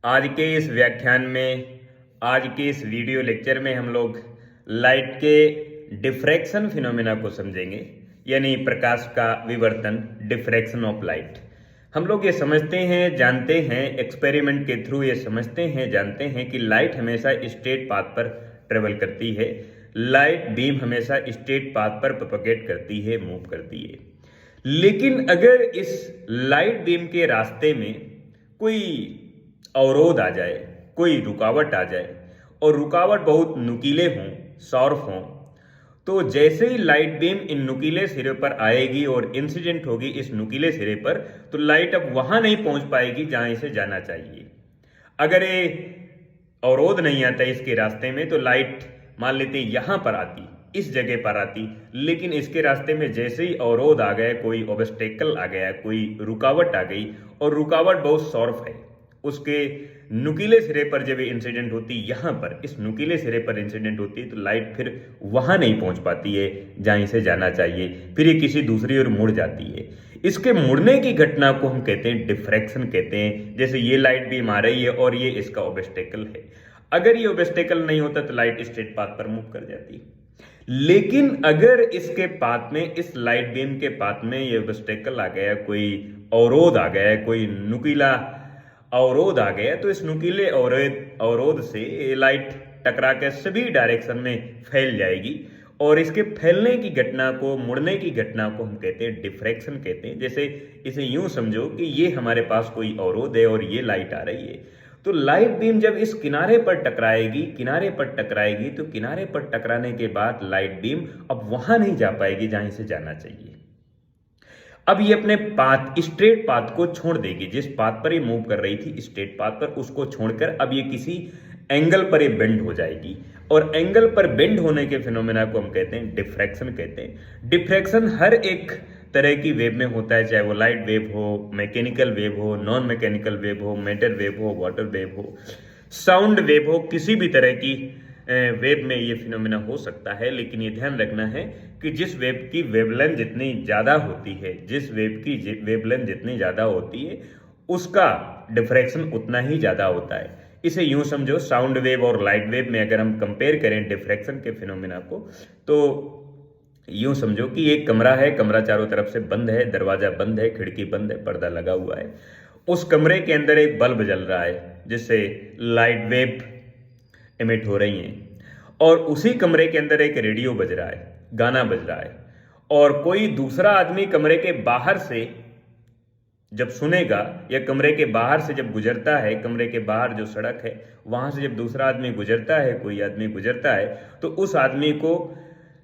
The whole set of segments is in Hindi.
आज के इस व्याख्यान में, आज के इस वीडियो लेक्चर में हम लोग लाइट के डिफ्रैक्शन फिनोमेना को समझेंगे, यानी प्रकाश का विवर्तन, डिफ्रैक्शन ऑफ लाइट। हम लोग ये समझते हैं, जानते हैं, एक्सपेरिमेंट के थ्रू ये समझते हैं, जानते हैं कि लाइट हमेशा स्ट्रेट पाथ पर ट्रेवल करती है। लाइट बीम हमेशा स्ट्रेट पाथ पर प्रोपेगेट करती है, मूव करती है। लेकिन अगर इस लाइट बीम के रास्ते में कोई अवरोध आ जाए, कोई रुकावट आ जाए और रुकावट बहुत नुकीले हों, शार्प हों, तो जैसे ही लाइट बीम इन नुकीले सिरे पर आएगी और इंसिडेंट होगी इस नुकीले सिरे पर, तो लाइट अब वहां नहीं पहुंच पाएगी जहां इसे जाना चाहिए। अगर ये अवरोध नहीं आता इसके रास्ते में, तो लाइट मान लेते यहां पर आती, इस जगह पर आती, लेकिन इसके रास्ते में जैसे ही अवरोध आ गया, कोई ऑब्स्टेकल आ गया, कोई रुकावट आ गई, और रुकावट बहुत शार्प है, उसके नुकीले सिरे पर जब इंसिडेंट होती, यहां पर इस नुकीले सिरे पर इंसिडेंट होती, तो लाइट फिर वहां नहीं पहुंच पाती है जहां इसे जाना चाहिए, फिर ये किसी दूसरी ओर मुड़ जाती है। इसके मुड़ने की घटना को हम कहते हैं डिफ्रैक्शन कहते हैं। जैसे ये लाइट बीम आ रही है और ये इसका ऑब्स्टेकल है, अगर ये ऑब्स्टेकल नहीं होता तो लाइट स्ट्रेट पाथ पर मूव कर जाती। लेकिन अगर इसके पाथ में, इस लाइट बीम के पाथ में ये ऑब्स्टेकल आ गया, कोई अवरोध आ गया, कोई नुकीला अवरोध आ गया, तो इस नुकीले अवरोध से लाइट टकरा के सभी डायरेक्शन में फैल जाएगी, और इसके फैलने की घटना को, मुड़ने की घटना को हम कहते हैं डिफ्रैक्शन कहते हैं। जैसे इसे यूं समझो कि ये हमारे पास कोई अवरोध है और ये लाइट आ रही है, तो लाइट बीम जब इस किनारे पर टकराएगी, किनारे पर टकराएगी, तो किनारे पर टकराने के बाद लाइट बीम अब वहां नहीं जा पाएगी जहां इसे जाना चाहिए। अब ये अपने पाथ, स्ट्रेट पाथ को छोड़ देगी। जिस पाथ पर ये मूव कर रही थी, स्ट्रेट पाथ पर, उसको छोड़कर अब ये किसी एंगल पर ये बेंड हो जाएगी, और एंगल पर बेंड होने के फिनोमेना को हम कहते हैं डिफ्रैक्शन कहते हैं। डिफ्रैक्शन हर एक तरह की वेव में होता है, चाहे वो लाइट वेव हो, मैकेनिकल वेव हो, नॉन मैकेनिकल वेव हो, मैटर वेव हो, वाटर वेव हो, साउंड वेव हो, किसी भी तरह की वेव में ये फिनोमेना हो सकता है। लेकिन ये ध्यान रखना है कि जिस वेव की वेवलेंथ जितनी ज़्यादा होती है, जिस वेव की वेवलेंथ जितनी ज़्यादा होती है, उसका डिफ्रैक्शन उतना ही ज़्यादा होता है। इसे यूं समझो, साउंड वेव और लाइट वेव में अगर हम कंपेयर करें डिफ्रैक्शन के फिनोमेना को, तो यूं समझो कि एक कमरा है, कमरा चारों तरफ से बंद है, दरवाजा बंद है, खिड़की बंद है, पर्दा लगा हुआ है। उस कमरे के अंदर एक बल्ब जल रहा है जिससे लाइट वेव एमिट हो रही हैं, और उसी कमरे के अंदर एक रेडियो बज रहा है, गाना बज रहा है, और कोई दूसरा आदमी कमरे के बाहर से जब सुनेगा, या कमरे के बाहर से जब गुजरता है, कमरे के बाहर जो सड़क है वहां से जब दूसरा आदमी गुजरता है, कोई आदमी गुजरता है, तो उस आदमी को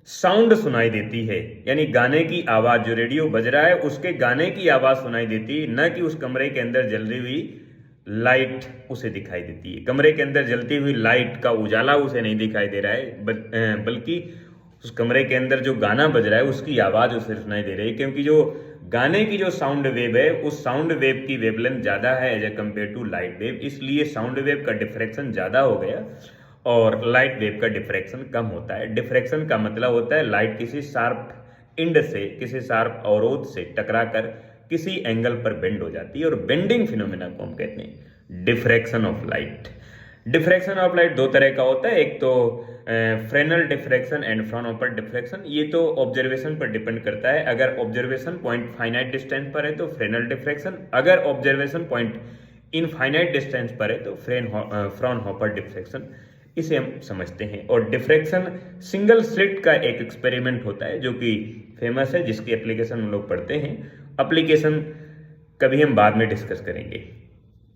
साउंड सुनाई देती है, यानी गाने की आवाज, जो रेडियो बज रहा है उसके गाने की आवाज सुनाई देती है, न कि उस कमरे के अंदर जल रही हुई लाइट उसे दिखाई देती है। कमरे के अंदर जलती हुई लाइट का उजाला उसे नहीं दिखाई दे रहा है, बल्कि उस कमरे के अंदर जो गाना बज रहा है उसकी आवाज उसे सुनाई दे रही है, क्योंकि जो गाने की जो साउंड वेव है, उस साउंड वेव की वेवलेंथ ज्यादा है as a compare to light wave, इसलिए साउंड वेव का डिफ्रैक्शन ज्यादा हो गया और लाइट वेव का डिफ्रैक्शन कम होता है। डिफ्रैक्शन का मतलब होता है लाइट किसी शार्प इंड से, किसी शार्प अवरोध से टकराकर किसी एंगल पर बेंड हो जाती है, और बेंडिंग फिनोमेना को हम कहते हैं diffraction of light. Diffraction of light दो तरह का होता है, एक तो Fresnel diffraction and Fraunhofer diffraction. ये तो ऑब्जर्वेशन पर डिपेंड करता है। अगर ऑब्जर्वेशन पॉइंट फाइनाइट डिस्टेंस पर है तो फ्रेनल डिफ्रैक्शन, अगर ऑब्जर्वेशन पॉइंट इनफाइनाइट डिस्टेंस पर है तो फ्राउनहोफर डिफ्रैक्शन, इसे हम समझते हैं। और डिफ्रैक्शन सिंगल स्लिट का एक एक्सपेरिमेंट होता है जो कि फेमस है, जिसकी एप्लीकेशन हम लोग पढ़ते हैं। एप्लीकेशन कभी हम बाद में डिस्कस करेंगे।